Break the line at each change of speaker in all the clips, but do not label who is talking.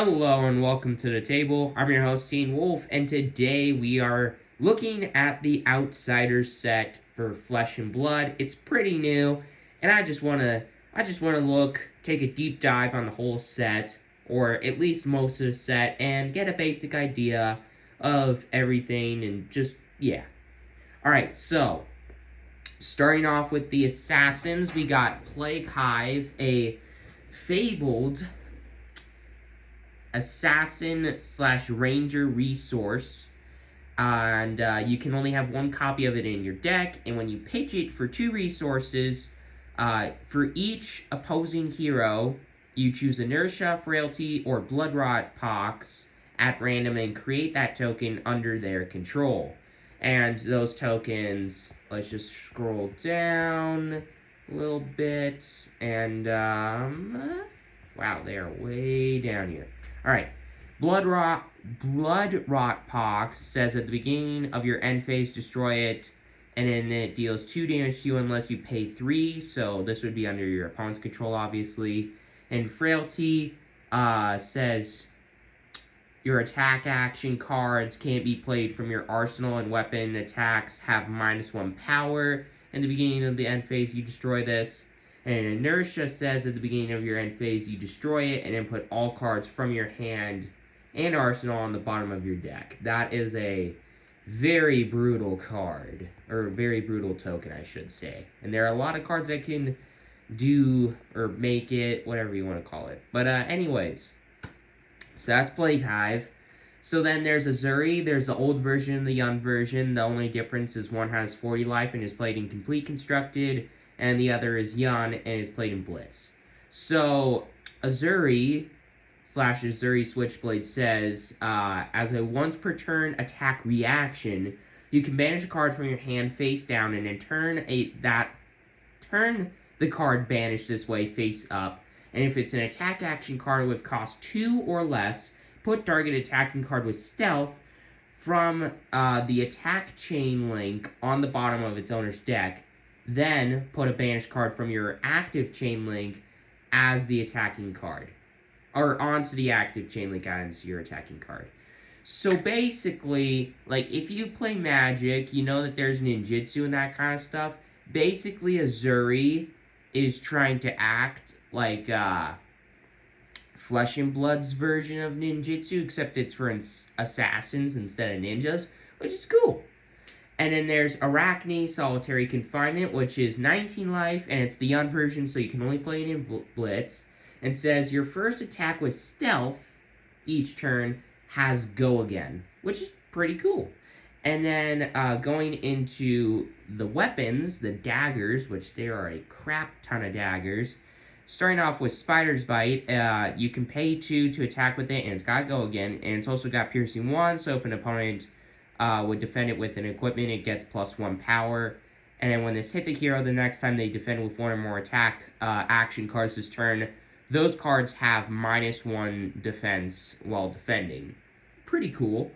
Hello and welcome to the table. I'm your host, Teen Wolf, and today we are looking at the Outsiders set for Flesh and Blood. It's pretty new, and I just wanna take a deep dive on the whole set, or at least most of the set, and get a basic idea of everything, and yeah. Alright, so starting off with the Assassins, we got Plague Hive, a fabled assassin/ranger resource, and you can only have one copy of it in your deck, and when you pitch it for 2 resources, for each opposing hero, you choose Inertia, Frailty, or Bloodrot Pox at random and create that token under their control. And those tokens, let's just scroll down a little bit, and wow, they are way down here. Alright, Blood Rot Pox says at the beginning of your end phase, destroy it, and then it deals 2 damage to you unless you pay 3, so this would be under your opponent's control, obviously. And Frailty says your attack action cards can't be played from your arsenal, and weapon attacks have -1 power. In the beginning of the end phase, you destroy this. And Inertia says at the beginning of your end phase, you destroy it and then put all cards from your hand and arsenal on the bottom of your deck. That is a very brutal card, or very brutal token, I should say. And there are a lot of cards that can do, or make it, whatever you want to call it. But anyways, so that's Plague Hive. So then there's Uzuri, there's the old version and the young version. The only difference is one has 40 life and is played in Complete Constructed, and the other is Yun and is played in Blitz. So, Uzuri Switchblade says, as a once per turn attack reaction, you can banish a card from your hand face down and then turn the card banished this way face up. And if it's an attack action card with cost 2 or less, put target attacking card with stealth from the attack chain link on the bottom of its owner's deck. Then put a banished card from your active chain link as the attacking card. Or onto the active chain link as your attacking card. So basically, like, if you play Magic, you know that there's ninjutsu and that kind of stuff. Basically, Uzuri is trying to act like Flesh and Blood's version of ninjutsu, except it's for assassins instead of ninjas, which is cool. And then there's Arachne, Solitary Confinement, which is 19 life, and it's the young version, so you can only play it in Blitz. And says your first attack with stealth each turn has Go Again, which is pretty cool. And then going into the weapons, the daggers, which there are a crap ton of daggers. Starting off with Spider's Bite, you can pay 2 to attack with it, and it's got Go Again. And it's also got Piercing 1, so if an opponent would defend it with an equipment, it gets +1 power. And then when this hits a hero, the next time they defend with 1 or more attack action cards this turn, those cards have -1 defense while defending. Pretty cool.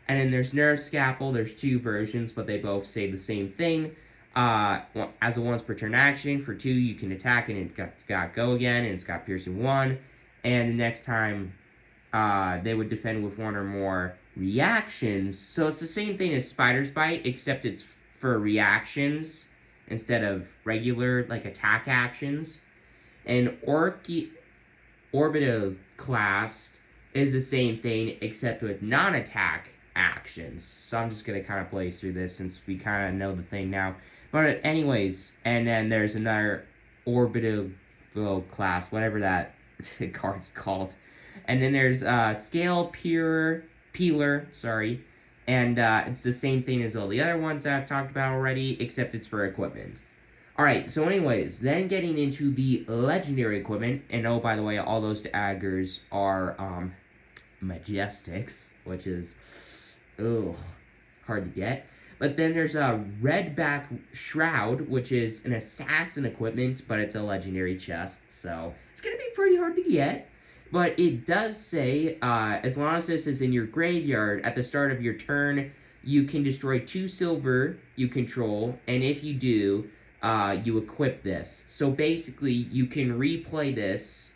And then there's Nerve Scalpel. There's 2 versions, but they both say the same thing. As a once per turn action, for 2 you can attack, and it's got Go Again, and it's got Piercing 1. And the next time they would defend with 1 or more reactions. So it's the same thing as Spider's Bite, except it's for reactions instead of regular, like, attack actions. And Orbitoclast is the same thing, except with non-attack actions. So I'm just going to kind of blaze through this since we kind of know the thing now. But anyways, and then there's another Orbitoclast, whatever that card's called. And then there's Scale Peeler, and it's the same thing as all the other ones that I've talked about already, except it's for equipment. Alright, so anyways, then getting into the legendary equipment, and oh, by the way, all those daggers are Majestics, which is, hard to get. But then there's a Redback Shroud, which is an assassin equipment, but it's a legendary chest, so it's going to be pretty hard to get. But it does say, as long as this is in your graveyard, at the start of your turn, you can destroy 2 silver you control, and if you do, you equip this. So basically, you can replay this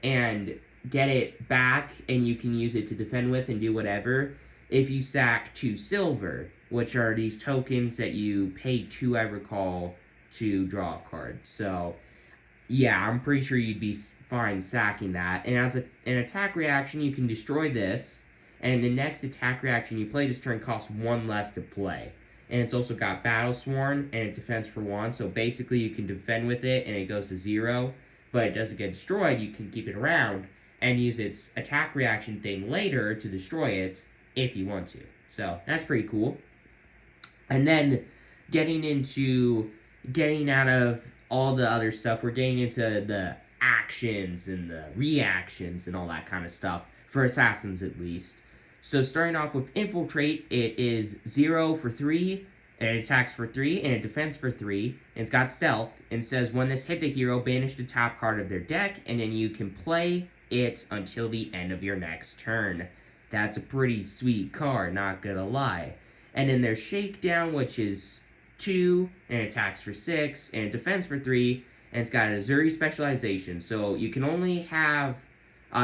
and get it back and you can use it to defend with and do whatever if you sack 2 silver, which are these tokens that you pay 2, I recall, to draw a card. So, yeah, I'm pretty sure you'd be fine sacking that. And as an attack reaction, you can destroy this, and the next attack reaction you play this turn costs 1 less to play. And it's also got Battle Sworn, and it defends for 1, so basically you can defend with it, and it goes to 0, but it doesn't get destroyed. You can keep it around and use its attack reaction thing later to destroy it, if you want to. So, that's pretty cool. And then, getting out of all the other stuff, we're getting into the actions and the reactions and all that kind of stuff, for assassins at least. So starting off with Infiltrate, it is 0 for 3, and it attacks for 3, and it defends for 3, and it's got Stealth, and says when this hits a hero, banish the top card of their deck, and then you can play it until the end of your next turn. That's a pretty sweet card, not gonna lie. And then there's Shakedown, which is 2, and it attacks for 6, and it defends for 3, and it's got an Azuri specialization. So you can only have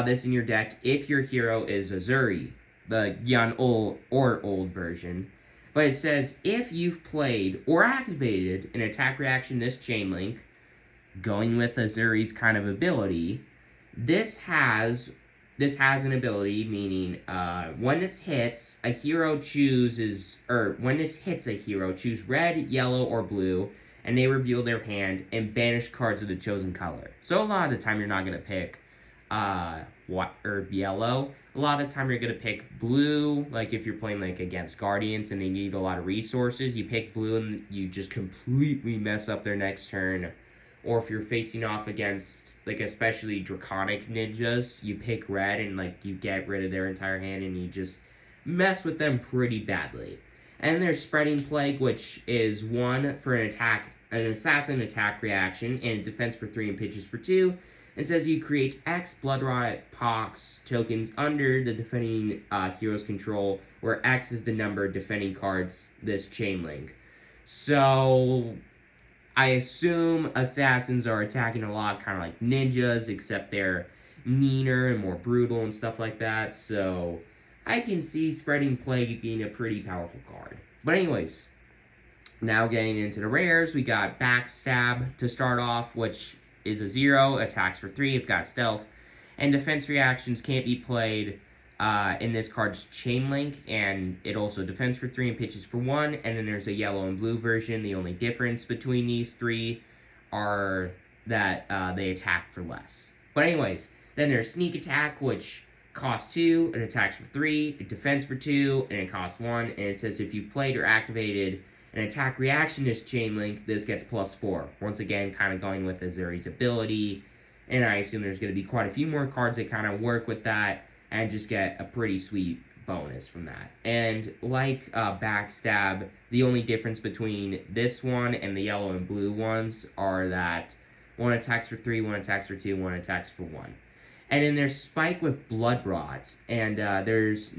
this in your deck if your hero is Azuri, the young old version. But it says if you've played or activated an attack reaction this chain link, going with Azuri's kind of ability, this has an ability, meaning when this hits a hero, choose red, yellow, or blue, and they reveal their hand and banish cards of the chosen color. So a lot of the time you're not gonna pick yellow. A lot of the time you're gonna pick blue. Like if you're playing like against Guardians and they need a lot of resources, you pick blue and you just completely mess up their next turn. Or if you're facing off against, like, especially Draconic Ninjas, you pick red and, like, you get rid of their entire hand and you just mess with them pretty badly. And there's Spreading Plague, which is 1 for an assassin attack reaction, and defense for 3 and pitches for 2. It says you create X Bloodrot Pox tokens under the defending hero's control, where X is the number of defending cards this chain link. So I assume assassins are attacking a lot, kind of like ninjas, except they're meaner and more brutal and stuff like that. So I can see Spreading Plague being a pretty powerful card. But anyways, now getting into the rares, we got Backstab to start off, which is a 0, attacks for 3, it's got Stealth, and defense reactions can't be played in this card's chain link, and it also defends for 3 and pitches for 1, and then there's a yellow and blue version. The only difference between these 3 are that they attack for less. But anyways, then there's Sneak Attack, which costs 2, it attacks for 3, it defends for 2, and it costs 1, and it says if you played or activated an attack reaction this chain link, this gets +4. Once again, kind of going with Azuri's ability, and I assume there's going to be quite a few more cards that kind of work with that, and just get a pretty sweet bonus from that. And like Backstab, the only difference between this one and the yellow and blue ones are that one attacks for 3, one attacks for 2, one attacks for 1. And then there's Spike with Bloodrot, and there's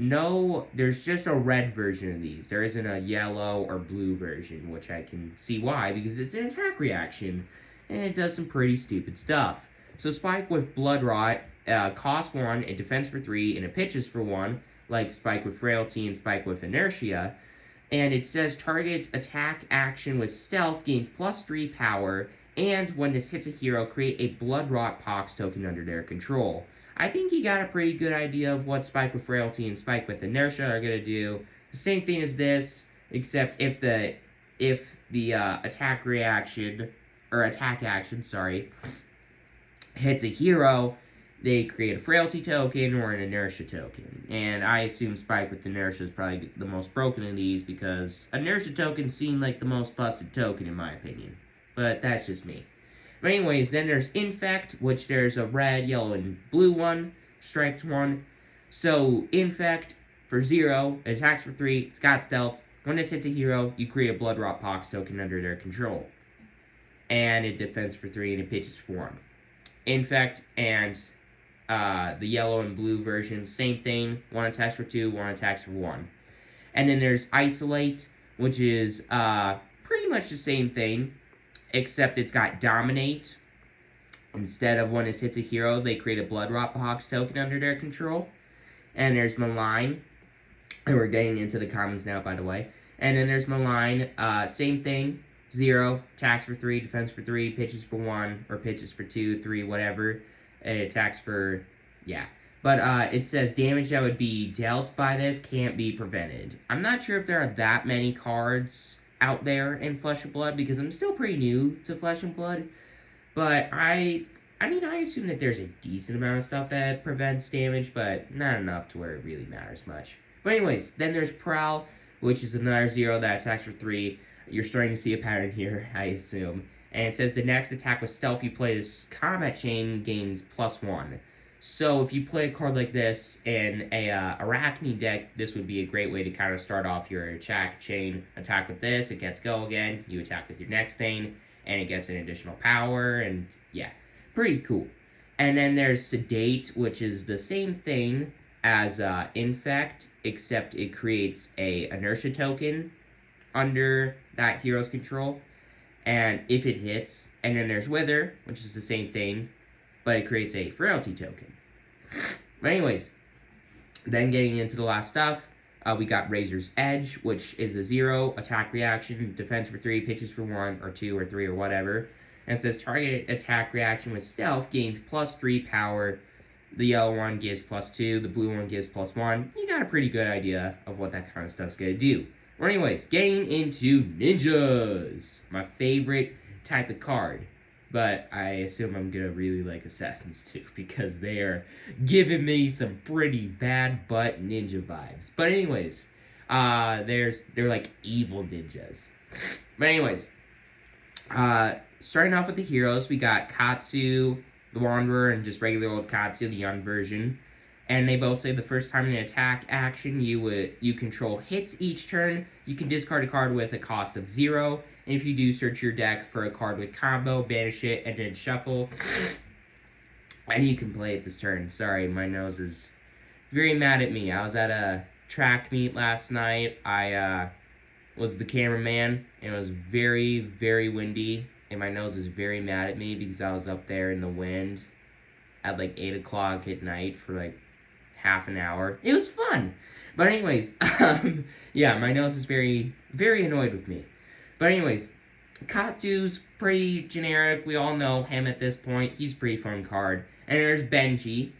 just a red version of these. There isn't a yellow or blue version, which I can see why, because it's an attack reaction, and it does some pretty stupid stuff. So Spike with Bloodrot costs 1, it defends for 3, and it pitches for 1, like Spike with Frailty and Spike with Inertia. And it says target attack action with Stealth gains +3 power, and when this hits a hero, create a Bloodrot Pox token under their control. I think you got a pretty good idea of what Spike with Frailty and Spike with Inertia are going to do. The same thing as this, except if the attack action, hits a hero, they create a Frailty token or an Inertia token. And I assume Spike with Inertia is probably the most broken of these, because Inertia tokens seem like the most busted token in my opinion. But that's just me. But anyways, then there's Infect, which there's a red, yellow, and blue one, striped one. So Infect for 0, it attacks for 3, it's got Stealth. When this hits a hero, you create a Bloodrot Pox token under their control. And it defends for 3 and it pitches for 1. Infect and the yellow and blue version, same thing. One attacks for 2, one attacks for 1. And then there's Isolate, which is pretty much the same thing, except it's got Dominate, Instead of when this hits a hero, they create a Bloodrot Box token under their control. And there's Malign. And we're getting into the commons now, by the way. And then there's Malign. Same thing. 0, attacks for 3, defense for 3, pitches for 1, or pitches for 2, 3, whatever. It attacks for, yeah. But it says damage that would be dealt by this can't be prevented. I'm not sure if there are that many cards out there in Flesh and Blood, because I'm still pretty new to Flesh and Blood. But I assume that there's a decent amount of stuff that prevents damage, but not enough to where it really matters much. But anyways, then there's Prowl, which is another 0 that attacks for 3. You're starting to see a pattern here, I assume. And it says the next attack with Stealth you play this combat chain gains +1. So if you play a card like this in a Arachne deck, this would be a great way to kind of start off your attack chain. Attack with this, it gets go again. You attack with your next thing, and it gets an additional power, and yeah, pretty cool. And then there's Sedate, which is the same thing as Infect, except it creates a inertia token under that hero's control, and if it hits, and then there's Wither, which is the same thing, but it creates a frailty token. But anyways, then getting into the last stuff, we got Razor's Edge, which is a 0, attack reaction, defense for 3, pitches for 1, or 2, or 3, or whatever. And it says target attack reaction with Stealth gains +3 power. The yellow one gives +2, the blue one gives +1. You got a pretty good idea of what that kind of stuff's gonna do. Well, anyways, getting into ninjas, my favorite type of card. But I assume I'm gonna really like assassins too, because they are giving me some pretty bad butt ninja vibes. But anyways, they're like evil ninjas. But anyways, starting off with the heroes, we got Katsu, the Wanderer, and just regular old Katsu, the young version. And they both say the first time in an attack action you control hits each turn, you can discard a card with a cost of 0. And if you do, search your deck for a card with combo, banish it, and then shuffle. And you can play it this turn. Sorry, my nose is very mad at me. I was at a track meet last night. I was the cameraman, and it was very, very windy. And my nose is very mad at me because I was up there in the wind at like 8 o'clock at night for like half an hour. It was fun. But anyways, yeah, my nose is very, very annoyed with me. But anyways, Katsu's pretty generic. We all know him at this point. He's a pretty fun card. And there's Benji,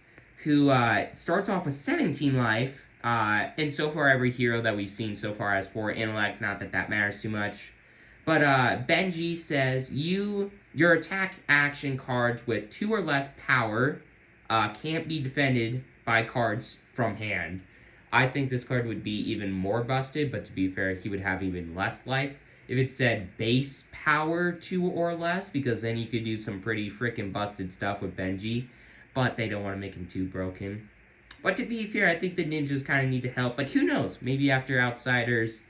who starts off with 17 life. And so far, every hero that we've seen so far has 4 intellect. Not that that matters too much. But Benji says, your attack action cards with 2 or less power can't be defended by cards from hand. I think this card would be even more busted, but to be fair, he would have even less life if it said base power 2 or less, because then you could do some pretty freaking busted stuff with Benji, but they don't want to make him too broken. But to be fair, I think the ninjas kind of need to help, but who knows? Maybe after Outsiders,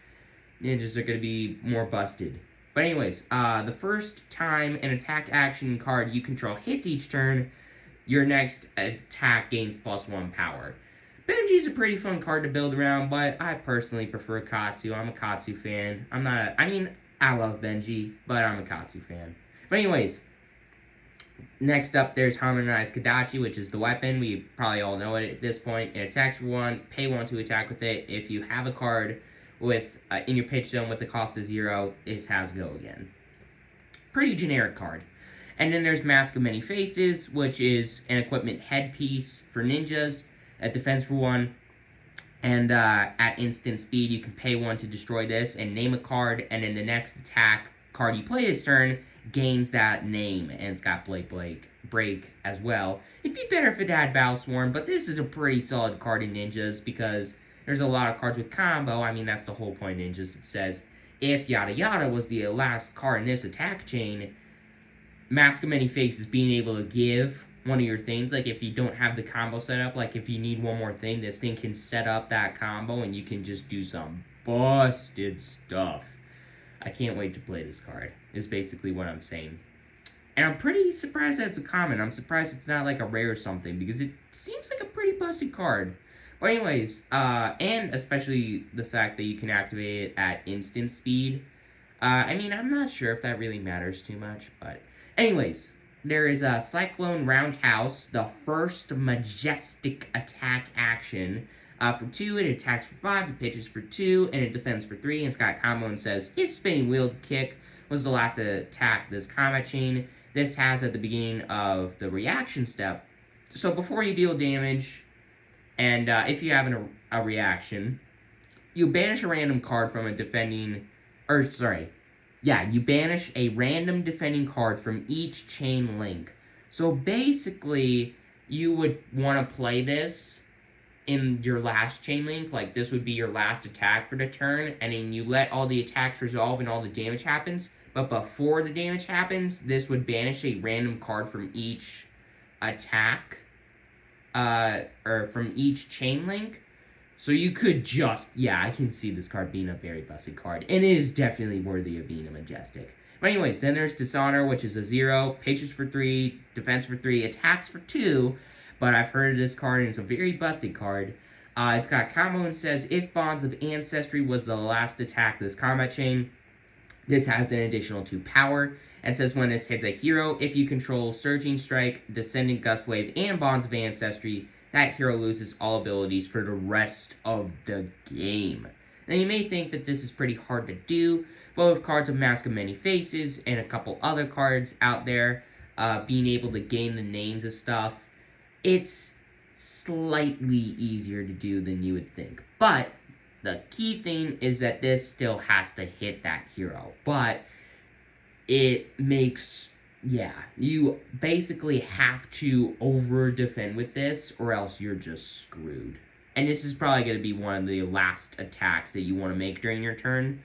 ninjas are going to be more busted. But anyways, the first time an attack action card you control hits each turn, your next attack gains +1 power. Benji's a pretty fun card to build around, but I personally prefer Katsu. I'm a Katsu fan. I love Benji, but I'm a Katsu fan. But anyways, next up there's Harmonized Kodachi, which is the weapon. We probably all know it at this point. It attacks for 1, pay 1 to attack with it. If you have a card with in your pitch zone with the cost of 0, it has go again. Pretty generic card. And then there's Mask of Many Faces, which is an equipment headpiece for ninjas. At defense for 1, and at instant speed, you can pay 1 to destroy this and name a card, and then the next attack card you play this turn gains that name, and it's got break as well. It'd be better if it had Battlesworn, but this is a pretty solid card in ninjas because there's a lot of cards with combo. I mean, that's the whole point in ninjas. It says, if yada yada was the last card in this attack chain, Mask of Many Faces being able to give one of your things, like if you don't have the combo set up, like if you need one more thing, this thing can set up that combo and you can just do some busted stuff. I can't wait to play this card, is basically what I'm saying. And I'm pretty surprised that it's a common. I'm surprised it's not like a rare or something, because it seems like a pretty busted card. But anyways, and especially the fact that you can activate it at instant speed. I'm not sure if that really matters too much, but anyways, there is a Cyclone Roundhouse, the first majestic attack action. For 2, it attacks for 5, it pitches for 2, and it defends for 3. And it's got a combo and says, if spinning wheel kick was the last attack of this combat chain, this has at the beginning of the reaction step. So before you deal damage, and if you have a reaction, you banish a random card from a defending, you banish a random defending card from each chain link. So basically, you would want to play this in your last chain link, like this would be your last attack for the turn, and then you let all the attacks resolve and all the damage happens, but before the damage happens, this would banish a random card from each attack, or from each chain link. So you could just, I can see this card being a very busted card, and it is definitely worthy of being a majestic. But anyways, then there's Dishonor, which is a 0, pitches for 3, defense for 3, attacks for 2, but I've heard of this card, and it's a very busted card. It's got combo and says, if Bonds of Ancestry was the last attack of this combat chain, this has an additional 2 power. And says when this hits a hero, if you control Surging Strike, Descendant Gust Wave, and Bonds of Ancestry, that hero loses all abilities for the rest of the game. Now you may think that this is pretty hard to do, but with cards of Mask of Many Faces and a couple other cards out there, being able to gain the names of stuff, it's slightly easier to do than you would think. But the key thing is that this still has to hit that hero. But it makes, you basically have to over-defend with this, or else you're just screwed. And this is probably going to be one of the last attacks that you want to make during your turn,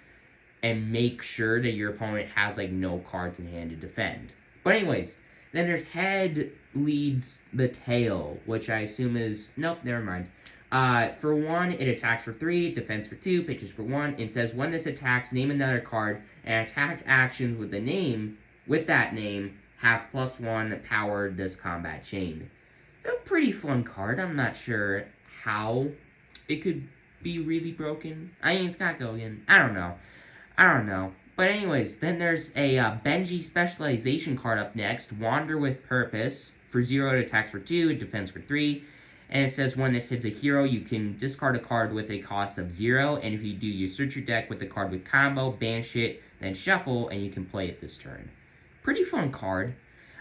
and make sure that your opponent has, no cards in hand to defend. But anyways, then there's Head Leads the Tail, which I assume is... Nope, never mind. For 1, it attacks for 3, defends for 2, pitches for 1, and says when this attacks, name another card, and attack actions with that name, have +1 power this combat chain. A pretty fun card. I'm not sure how it could be really broken. I mean, it's got Gogan. I don't know. But anyways, then there's a Benji Specialization card up next, Wander with Purpose. For 0, it attacks for 2, it defends for 3. And it says when this hits a hero, you can discard a card with a cost of 0. And if you do, you search your deck with the card with combo, banish it, then shuffle, and you can play it this turn. Pretty fun card.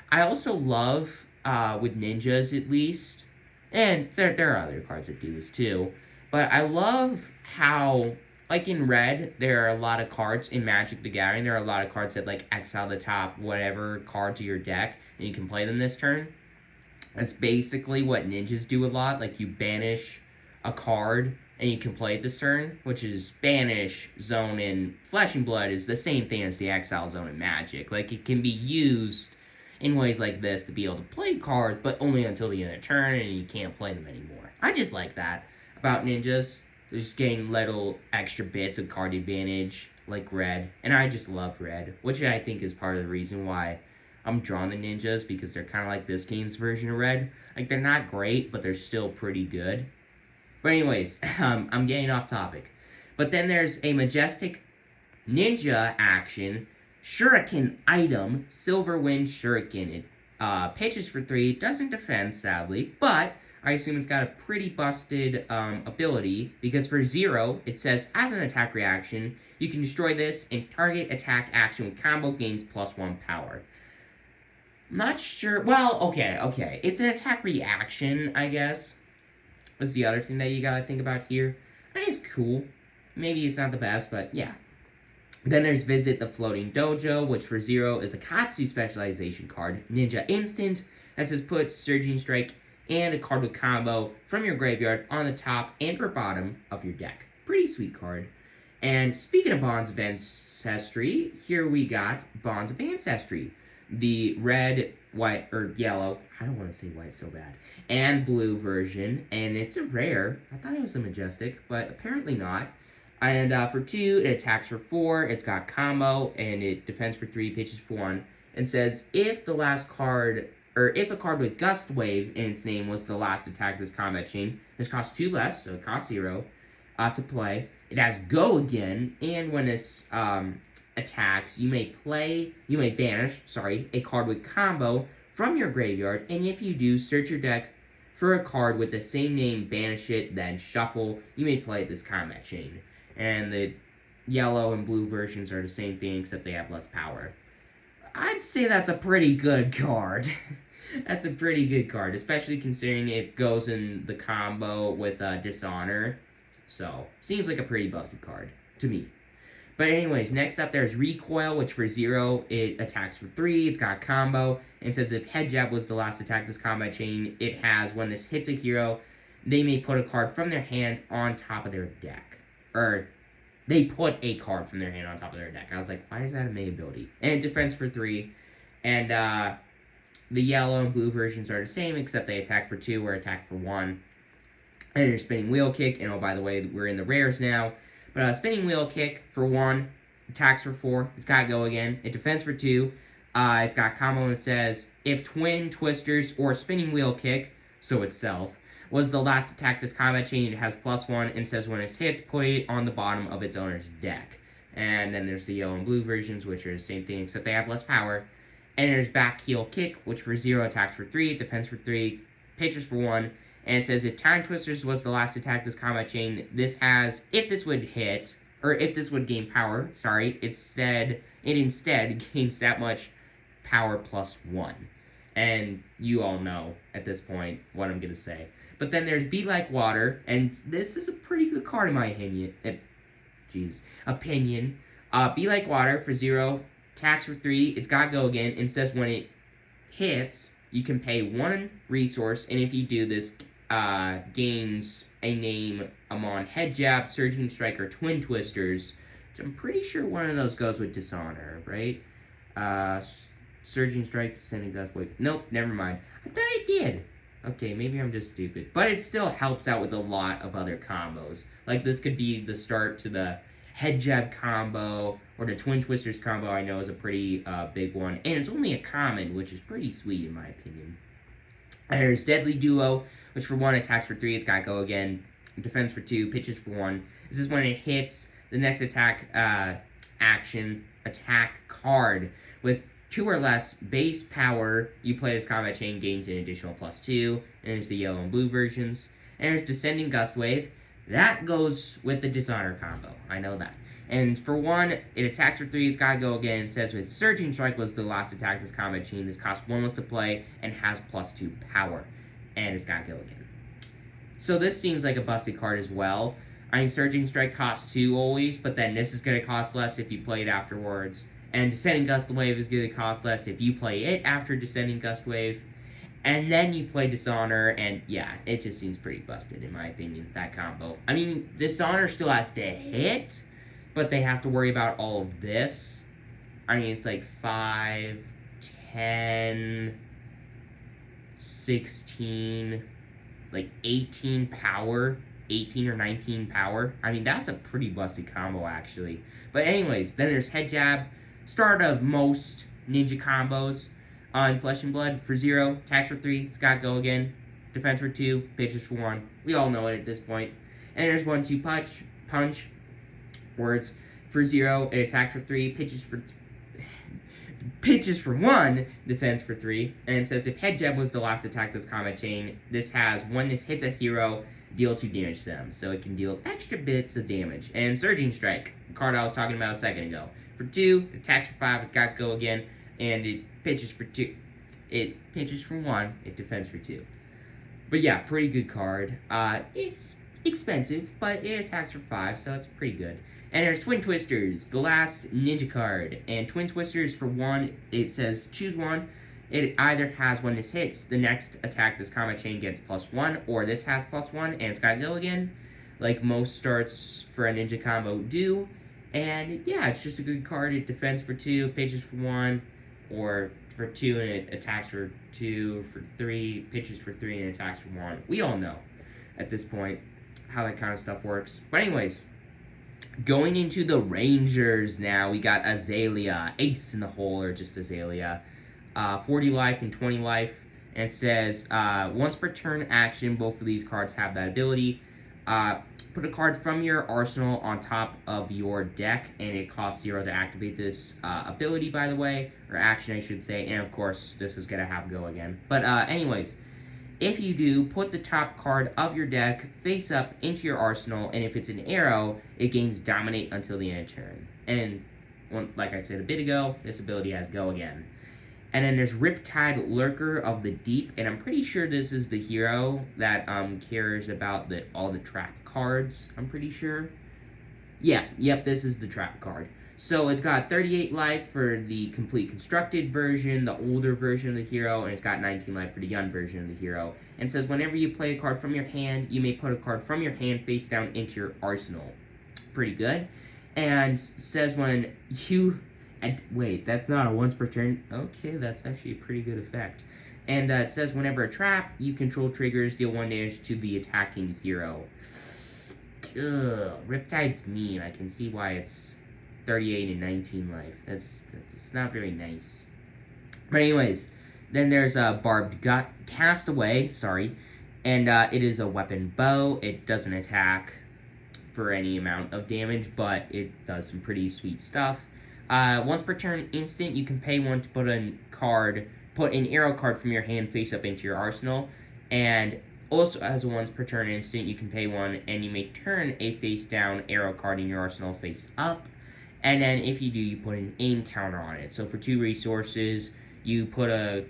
I also love, with ninjas at least, and there are other cards that do this too, but I love how, like in Red, there are a lot of cards in Magic the Gathering, there are a lot of cards that exile the top whatever card to your deck, and you can play them this turn. That's basically what ninjas do a lot. You banish a card and you can play it this turn, which is banish, zone, and Flesh and Blood is the same thing as the exile zone in Magic. It can be used in ways like this to be able to play cards, but only until the end of the turn, and you can't play them anymore. I just like that about ninjas. They're just getting little extra bits of card advantage, like Red. And I just love Red, which I think is part of the reason why I'm drawn to ninjas, because they're kind of like this game's version of Red. They're not great, but they're still pretty good. But anyways, I'm getting off topic. But then there's a Majestic Ninja action, Shuriken item, Silver Wind Shuriken. It pitches for 3, doesn't defend, sadly, but I assume it's got a pretty busted ability, because for 0, it says, as an attack reaction, you can destroy this, and target attack action with combo gains +1 power. Not sure. Well, okay. It's an attack reaction, I guess. That's the other thing that you gotta think about here. I think it's cool. Maybe it's not the best, but yeah. Then there's Visit the Floating Dojo, which for 0 is a Katsu Specialization card. Ninja Instant that says put Surging Strike and a card with combo from your graveyard on the top and or bottom of your deck. Pretty sweet card. And speaking of Bonds of Ancestry, here we got Bonds of Ancestry. The red, white, or yellow, I don't want to say white so bad, and blue version, and it's a rare. I thought it was a majestic, but apparently not. And for 2, it attacks for 4, it's got combo, and it defends for 3, pitches for 1, and says if the last card, or if a card with Gust Wave in its name was the last attack of this combat chain, this costs 2 less, so it costs 0, to play. It has Go Again, and when this, attacks, you may banish, a card with combo from your graveyard, and if you do, search your deck for a card with the same name, banish it, then shuffle. You may play this combat chain. And the yellow and blue versions are the same thing, except they have less power. I'd say that's a pretty good card. That's a pretty good card, especially considering it goes in the combo with Dishonor. So, seems like a pretty busted card to me. But anyways, next up there's Recoil, which for 0, it attacks for 3, it's got a combo, and says if Head Jab was the last attack this combat chain, it has, when this hits a hero, they may put a card from their hand on top of their deck. Or, they put a card from their hand on top of their deck. I was like, why is that a May ability? And it defends for 3, and the yellow and blue versions are the same, except they attack for 2 or attack for 1. And there's Spinning Wheel Kick, and oh, by the way, we're in the rares now. But Spinning Wheel Kick for 1, attacks for 4, it's got Go Again, it defends for 2, it's got combo and it says, if Twin Twisters or Spinning Wheel Kick, so itself, was the last attack this combat chain, it has +1, and says when it hits, put it on the bottom of its owner's deck. And then there's the yellow and blue versions, which are the same thing, except they have less power. And there's Back Heel Kick, which for 0 attacks for 3, defends for 3, pitches for 1, and it says if Time Twisters was the last attack this combat chain, this has, if this would hit, or if this would gain power, sorry, it instead gains that much power +1. And you all know, at this point, what I'm going to say. But then there's Be Like Water, and this is a pretty good card in my opinion. Be Like Water for 0, attacks for 3, it's got Go Again, and says when it hits, you can pay 1 resource, and if you do this, gains a name among Head Jab, Surging Strike, or Twin Twisters. Which I'm pretty sure one of those goes with Dishonor, right? Surging Strike, Descending Gust, wait, nope, never mind. I thought it did. Okay, maybe I'm just stupid. But it still helps out with a lot of other combos. Like, this could be the start to the Head Jab combo, or the Twin Twisters combo I know is a pretty big one. And it's only a common, which is pretty sweet in my opinion. And there's Deadly Duo, which for 1 attacks for 3, it's got Go Again, defends for 2, pitches for 1. This is when it hits the next attack attack card with 2 or less base power. You play this combat chain, gains an additional +2. And there's the yellow and blue versions. And there's Descending Gust Wave. That goes with the Dishonor combo. I know that. And for 1, it attacks for 3, it's got to Go Again. It says with Surging Strike was the last attack this combat chain. This costs 1 less to play and has +2 power. And it's got to Go Again. So this seems like a busted card as well. I mean, Surging Strike costs 2 always, but then this is going to cost less if you play it afterwards. And Descending Gust Wave is going to cost less if you play it after Descending Gust Wave. And then you play Dishonor, and yeah, it just seems pretty busted in my opinion, that combo. I mean, Dishonor still has to hit, but they have to worry about all of this. I mean, it's like 5, 10, 16, like 18 power, 18 or 19 power. I mean, that's a pretty busted combo, actually. But anyways, then there's Head Jab, start of most ninja combos on Flesh and Blood for 0, attacks for 3, it's got Go Again, defense for 2, pitches for 1. We all know it at this point. And there's 1-2 punch, words for 0, it attacks for 3, pitches for 1, defense for 3. And it says if Head Jab was the last attack this combat chain, this has when this hits a hero, deal 2 damage to them, so it can deal extra bits of damage. And Surging Strike, the card I was talking about a second ago, for 2, it attacks for 5, it's got Go Again, and it pitches for 2. It pitches for 1, it defends for 2. But yeah, pretty good card. It's expensive, but it attacks for 5, so it's pretty good. And there's Twin Twisters, the last ninja card. And Twin Twisters for 1, it says choose 1. It either has when this hits, the next attack this combat chain gets +1, or this has +1, and it's got Go Again, like most starts for a ninja combo do. And yeah, it's just a good card. It defends for 2, pitches for 1, or for 2 and it attacks for 2, for 3, pitches for 3 and attacks for 1. We all know at this point how that kind of stuff works. But anyways, going into the Rangers now, we got Azalea, ace in the hole, or just Azalea. 40 life and 20 life, and it says once per turn action, both of these cards have that ability. put a card from your arsenal on top of your deck, and it costs 0 to activate this ability, by the way, or action, I should say, and of course, this is going to have go again. But anyways, if you do, put the top card of your deck face up into your arsenal, and if it's an arrow, it gains Dominate until the end of turn. And, like I said a bit ago, this ability has go again. And then there's Riptide, Lurker of the Deep, and I'm pretty sure this is the hero that cares about all the trap cards, I'm pretty sure. Yep, this is the trap card. So it's got 38 life for the complete constructed version, the older version of the hero, and it's got 19 life for the young version of the hero. And it says whenever you play a card from your hand, you may put a card from your hand face down into your arsenal. Pretty good. And says when you... wait, that's not a once per turn. Okay, that's actually a pretty good effect. And it says whenever a trap you control triggers, deal 1 damage to the attacking hero. Ugh, Riptide's mean. I can see why it's 38 and 19 life. That's not very nice. But anyways, then there's a Barbed Castaway, sorry. And it is a weapon bow. It doesn't attack for any amount of damage, but it does some pretty sweet stuff. Once per turn instant, you can pay 1 to put an arrow card from your hand face up into your arsenal. And also as a once per turn instant, you can pay 1 and you may turn a face down arrow card in your arsenal face up. And then if you do, you put an aim counter on it. So for 2 resources, you put an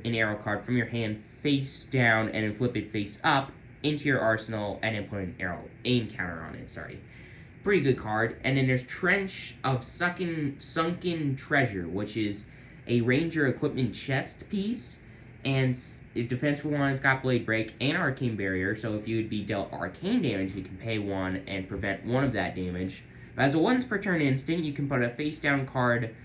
arrow card from your hand face down and then flip it face up into your arsenal and then put an aim counter on it, sorry. Pretty good card. And then there's Trench of Sunken Treasure, which is a Ranger equipment chest piece. And it defense for 1, it's got Blade Break and Arcane Barrier. So if you would be dealt arcane damage, you can pay 1 and prevent 1 of that damage. As a once per turn instant, you can put a face down card.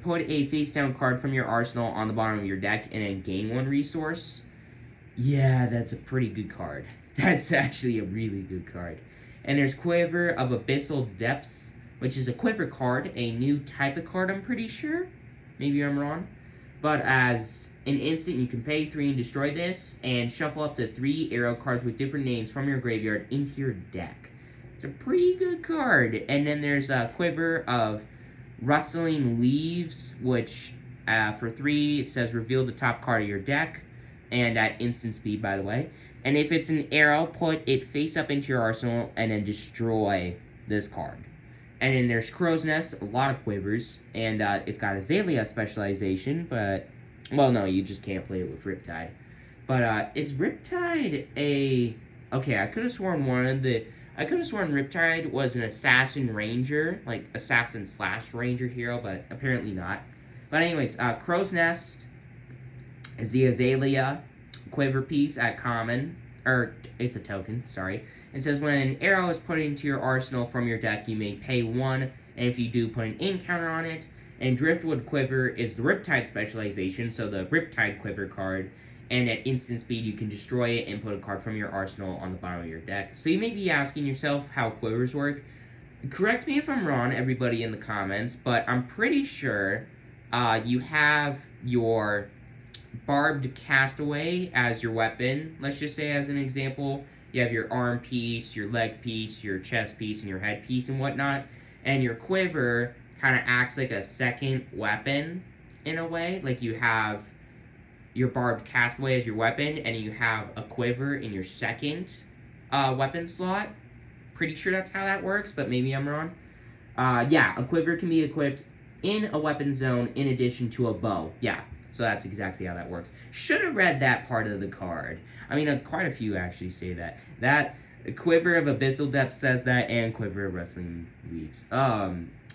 Put a face down card from your arsenal on the bottom of your deck and then gain 1 resource. Yeah, that's a pretty good card. That's actually a really good card. And there's Quiver of Abyssal Depths, which is a Quiver card, a new type of card, I'm pretty sure. Maybe I'm wrong. But as an instant, you can pay 3 and destroy this, and shuffle up to 3 arrow cards with different names from your graveyard into your deck. It's a pretty good card. And then there's a Quiver of Rustling Leaves, which for 3, it says reveal the top card of your deck, and at instant speed, by the way. And if it's an arrow, put it face up into your arsenal and then destroy this card. And then there's Crow's Nest, a lot of Quivers, and it's got Azalea specialization, but, well, no, you just can't play it with Riptide. But is Riptide a... Okay, I could have sworn Riptide was an Assassin Ranger, like Assassin/Ranger hero, but apparently not. But anyways, Crow's Nest is the Azalea Quiver piece at common, or it's a token, sorry. It says when an arrow is put into your arsenal from your deck, you may pay 1, and if you do, put an aim counter on it. And Driftwood Quiver is the Riptide specialization, so the Riptide Quiver card. And at instant speed, you can destroy it and put a card from your arsenal on the bottom of your deck. So you may be asking yourself how Quivers work. Correct me if I'm wrong, everybody in the comments, but I'm pretty sure you have your Barbed Castaway as your weapon. Let's just say as an example, you have your arm piece, your leg piece, your chest piece, and your head piece and whatnot. And your Quiver kind of acts like a second weapon in a way. Like you have your Barbed Castaway as your weapon, and you have a Quiver in your second weapon slot. Pretty sure that's how that works, but maybe I'm wrong. Yeah, a Quiver can be equipped in a weapon zone in addition to a bow. Yeah, so that's exactly how that works. Should have read that part of the card. I mean, quite a few actually say that. That Quiver of Abyssal Depth says that, and Quiver of Rustling Leaves.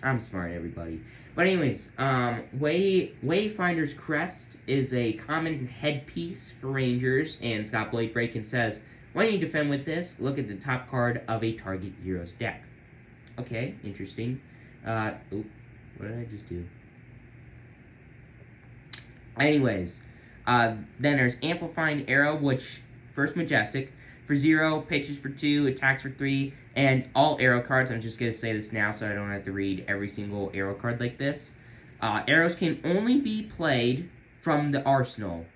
I'm smart, everybody. But anyways, Wayfinder's Crest is a common headpiece for Rangers, and it's got Blade Break and says, when you defend with this, look at the top card of a target hero's deck. Okay, interesting. What did I just do? Anyways, then there's Amplifying Arrow, which, first Majestic, for 0, pitches for 2, attacks for 3, and all arrow cards, I'm just going to say this now so I don't have to read every single arrow card like this. Arrows can only be played from the arsenal.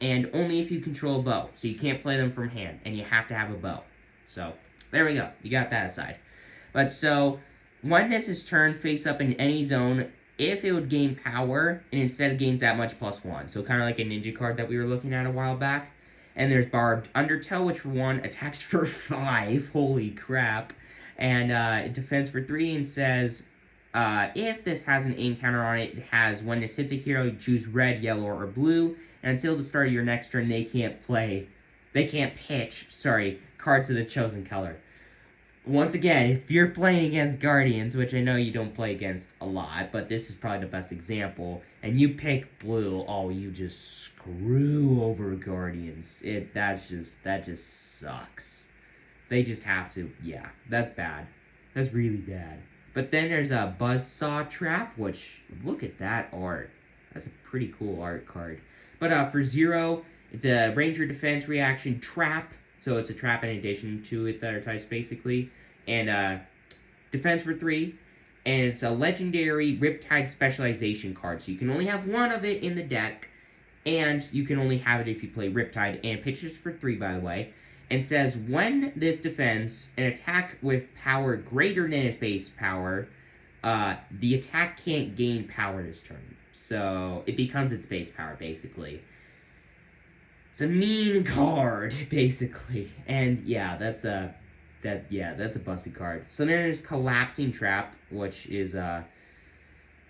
and only if you control a bow. So you can't play them from hand, and you have to have a bow. So, there we go. You got that aside. But so, when this is turned face up in any zone, if it would gain power, and instead it gains that much +1. So kind of like a ninja card that we were looking at a while back. And there's Barbed Undertow, which for 1 attacks for 5. Holy crap. And it defends for 3 and says, if this has an aim counter on it, it has when this hits a hero, you choose red, yellow, or blue. And until the start of your next turn, they can't pitch, cards of the chosen color. Once again, if you're playing against Guardians, which I know you don't play against a lot, but this is probably the best example, and you pick blue, oh, you just screw over Guardians. That just sucks. They just have to, yeah, that's bad. That's really bad. But then there's a Buzzsaw Trap, which, look at that art. That's a pretty cool art card. But for 0, it's a Ranger Defense reaction trap. So it's a trap in addition to its other types, basically. And defense for 3. And it's a legendary Riptide specialization card. So you can only have 1 of it in the deck. And you can only have it if you play Riptide. And pitches for 3, by the way. And says, when this defends an attack with power greater than its base power, the attack can't gain power this turn. So it becomes its base power, basically. It's a mean card, basically. And yeah, that's a busted card. So then there's Collapsing Trap, which is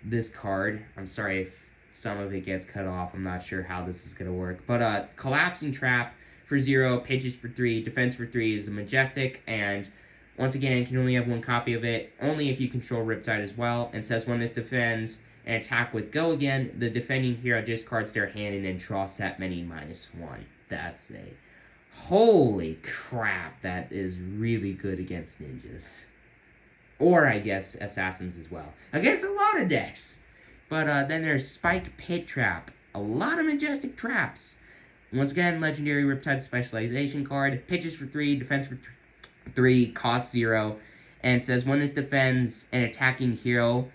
this card. I'm sorry if some of it gets cut off. I'm not sure how this is gonna work. But Collapsing Trap for 0, pitches for 3, defense for 3 is a Majestic, and once again can only have 1 copy of it, only if you control Riptide as well, and says when this defends an attack with Go Again, the defending hero discards their hand and then draws that many -1. That's a... Holy crap, that is really good against ninjas. Or, I guess, assassins as well. Against a lot of decks! But then there's Spike Pit Trap. A lot of Majestic traps. Once again, legendary Riptide specialization card. Pitches for 3, defense for 3, cost 0. And says when this defends an attacking hero...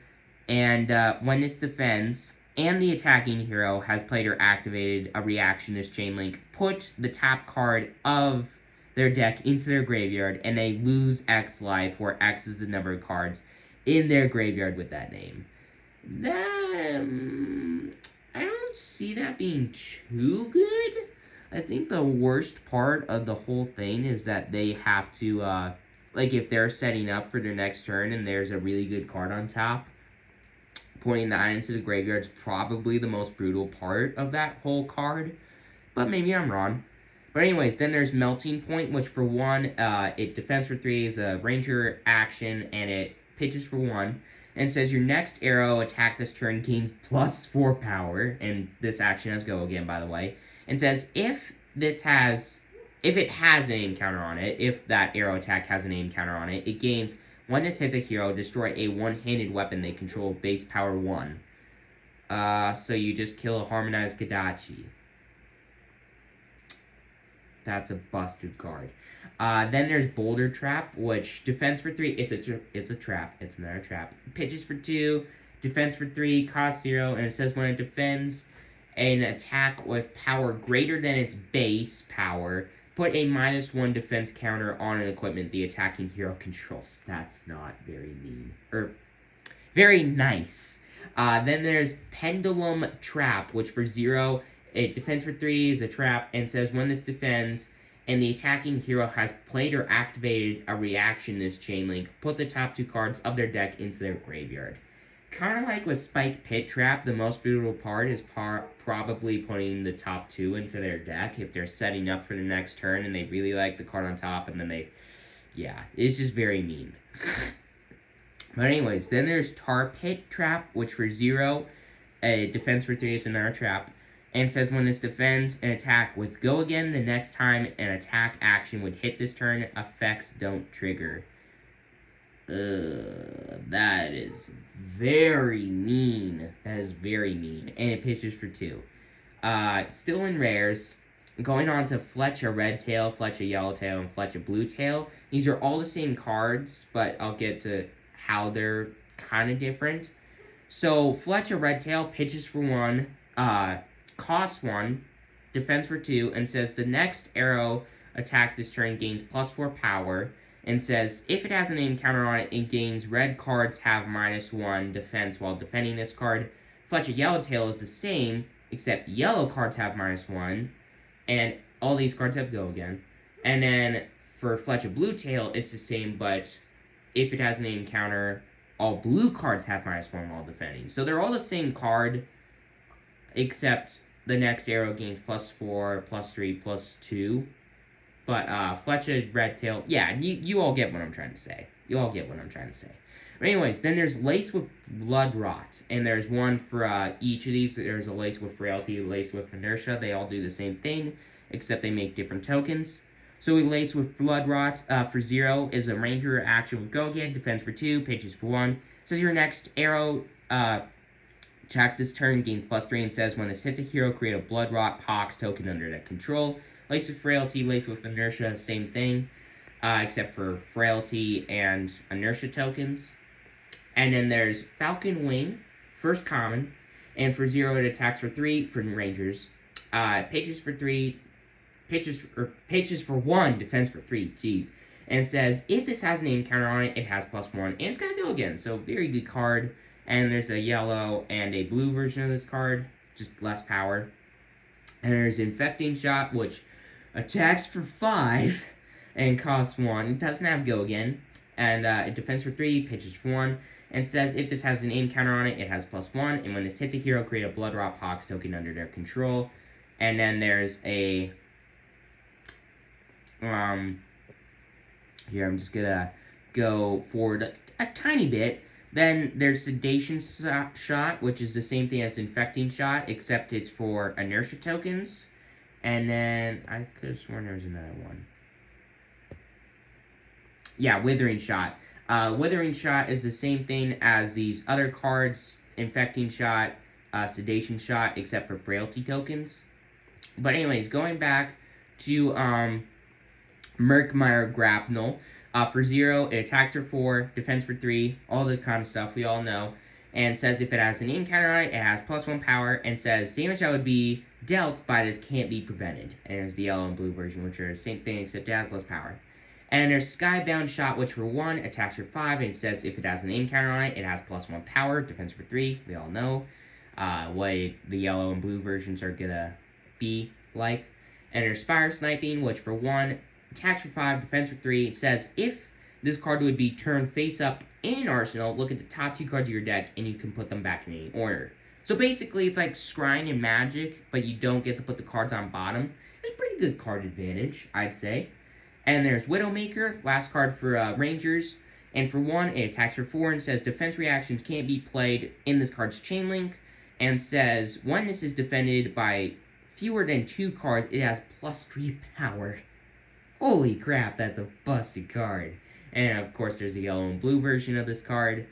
And when this defends, and the attacking hero has played or activated a reaction as Chain Link, put the top card of their deck into their graveyard, and they lose X life, where X is the number of cards in their graveyard with that name. That, I don't see that being too good. I think the worst part of the whole thing is that they have to, like, if they're setting up for their next turn and there's a really good card on top, pointing that into the graveyard is probably the most brutal part of that whole card. But maybe I'm wrong. But anyways, then there's Melting Point, which for 1, it defends for 3, is a Ranger action, and it pitches for 1. And says your next arrow attack this turn gains +4 power. And this action has Go Again, by the way. And says if it has an aim counter on it, if that arrow attack has an aim counter on it, it gains... When this hits a hero, destroy a one-handed weapon they control base power 1. So you just kill a Harmonized Gadachi. That's a busted card. Then there's Boulder Trap, which defense for 3. It's a trap. It's another trap. Pitches for 2, defense for 3, cost 0, and it says when it defends an attack with power greater than its base power, put a -1 defense counter on an equipment the attacking hero controls. That's not very mean. Very nice. Then there's Pendulum Trap, which for 0, it defends for 3, is a trap, and says when this defends, and the attacking hero has played or activated a reaction this Chain Link, put the top 2 cards of their deck into their graveyard. Kind of like with Spike Pit Trap, the most brutal part is probably putting the top 2 into their deck if they're setting up for the next turn and they really like the card on top, and then they... Yeah, it's just very mean. But anyways, then there's Tar Pit Trap, which for 0, a defense for 3, it's another trap, and says when this defends an attack with Go Again, the next time an attack action would hit this turn, effects don't trigger. That is very mean. That is very mean. And it pitches for 2. Still in rares. Going on to Fletch a Red Tail, Fletch a Yellow Tail, and Fletch a Blue Tail. These are all the same cards, but I'll get to how they're kind of different. So, Fletch a Red Tail pitches for 1, costs 1, defense for 2, and says the next arrow attack this turn gains +4 power, and says if it has a name counter on it, it gains red cards have -1 defense while defending this card. Fletcher Yellowtail is the same, except yellow cards have -1, and all these cards have go again. And then for Fletcher Bluetail, it's the same, but if it has a name counter, all blue cards have -1 while defending. So they're all the same card, except the next arrow gains +4, +3, +2. But Fletcher Redtail, yeah, you all get what I'm trying to say. You all get what I'm trying to say. But anyways, then there's Lace with Blood Rot, and there's one for each of these. There's a Lace with Frailty, Lace with Inertia. They all do the same thing, except they make different tokens. So we Lace with Blood Rot for 0 is a Ranger action with Go Again, defense for 2, pitches for 1. Says your next arrow attack this turn gains +3, and says when this hits a hero, create a Blood Rot Pox token under that control. Lace with Frailty, Lace with Inertia, same thing, except for Frailty and Inertia tokens. And then there's Falcon Wing, first common, and for 0 it attacks for 3 for Rangers. Pitches for 3, pitches for 1, defense for 3, jeez. And says if this has a name counter on it, it has +1, and it's gonna go again, so very good card. And there's a yellow and a blue version of this card, just less power. And there's Infecting Shot, which attacks for 5 and costs 1. It doesn't have go again. And it defends for 3, pitches for 1, and says if this has an aim counter on it, it has +1. And when this hits a hero, create a Blood Rot Pox token under their control. And then there's a here I'm just gonna go forward a tiny bit. Then there's Sedation Shot, which is the same thing as Infecting Shot, except it's for Inertia tokens. And then, I could have sworn there was another one. Yeah, Withering Shot. Withering Shot is the same thing as these other cards, Infecting Shot, Sedation Shot, except for Frailty tokens. But anyways, going back to Murkmire Grapnel. For 0, it attacks for 4, defense for 3, all the kind of stuff we all know. And says if it has an encounter on it, it has +1 power, and says damage that would be dealt by this can't be prevented. And there's the yellow and blue version, which are the same thing, except it has less power. And then there's Skybound Shot, which for 1, attacks for 5, and it says if it has an encounter on it, it has +1 power, defense for 3, we all know what the yellow and blue versions are gonna be like. And there's Spire Sniping, which for 1, attacks for 5, defense for 3. It says if this card would be turned face up in an arsenal, look at the top 2 cards of your deck, and you can put them back in any order. So basically, it's like Scrying and Magic, but you don't get to put the cards on bottom. It's a pretty good card advantage, I'd say. And there's Widowmaker, last card for Rangers. And for 1, it attacks for 4 and says defense reactions can't be played in this card's chain link. And says when this is defended by fewer than 2 cards, it has +3 power. Holy crap, that's a busted card. And of course, there's a yellow and blue version of this card.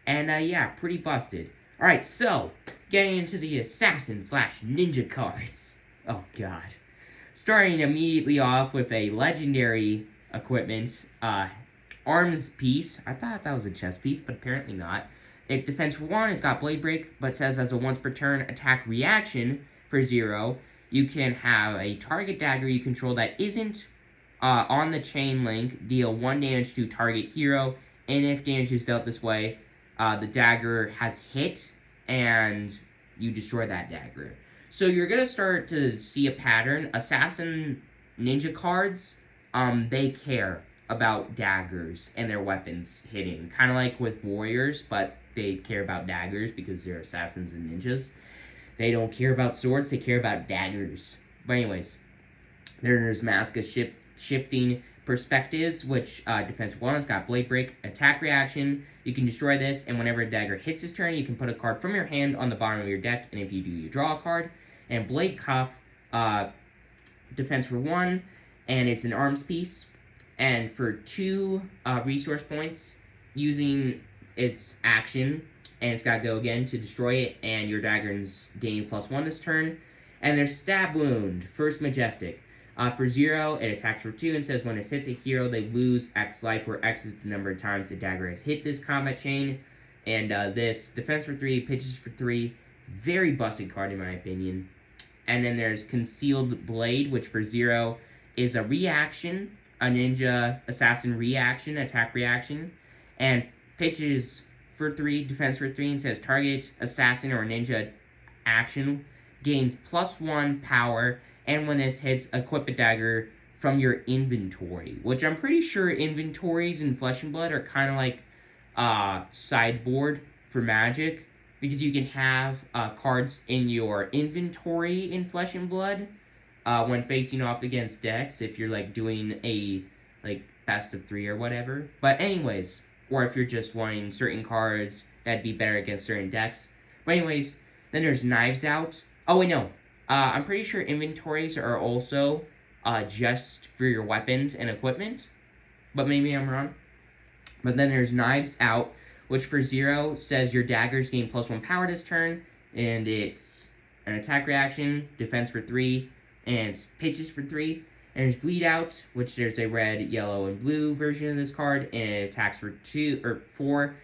And yeah, pretty busted. Alright, so, getting into the assassin/ninja cards. Oh god. Starting immediately off with a legendary equipment, arms piece. I thought that was a chest piece, but apparently not. It defends for 1, it's got Blade Break, but says as a once per turn attack reaction for 0, you can have a target dagger you control that isn't on the chain link, deal 1 damage to target hero, and if damage is dealt this way, the dagger has hit, and you destroy that dagger. So you're going to start to see a pattern. Assassin ninja cards, they care about daggers and their weapons hitting. Kind of like with warriors, but they care about daggers because they're assassins and ninjas. They don't care about swords, they care about daggers. But anyways, there's Mask of Shifting Perspectives, which defense 1, it's got Blade Break, attack reaction. You can destroy this, and whenever a dagger hits this turn, you can put a card from your hand on the bottom of your deck, and if you do, you draw a card. And Blade Cuff, defense for 1, and it's an arms piece. And for 2 resource points, using its action, and it's got to go again to destroy it, and your daggers gain +1 this turn. And there's Stab Wound, first Majestic. For 0, it attacks for 2 and says when it hits a hero, they lose X life, where X is the number of times the dagger has hit this combat chain. And this defense for 3, pitches for 3, very busted card in my opinion. And then there's Concealed Blade, which for 0 is a reaction, a ninja assassin reaction, attack reaction. And pitches for 3, defense for 3, and says target assassin or ninja action gains +1 power, and when this hits, equip a dagger from your inventory. Which I'm pretty sure inventories in Flesh and Blood are kind of like sideboard for Magic, because you can have cards in your inventory in Flesh and Blood when facing off against decks, if you're like doing a like best of 3 or whatever. But anyways, or if you're just wanting certain cards that'd be better against certain decks. But anyways, then there's Knives Out. Oh wait, no. I'm pretty sure inventories are also just for your weapons and equipment, but maybe I'm wrong. But then there's Knives Out, which for 0 says your daggers gain +1 power this turn, and it's an attack reaction, defense for 3, and it's pitches for 3. And there's Bleed Out, which there's a red, yellow, and blue version of this card, and it attacks for 2 or 4,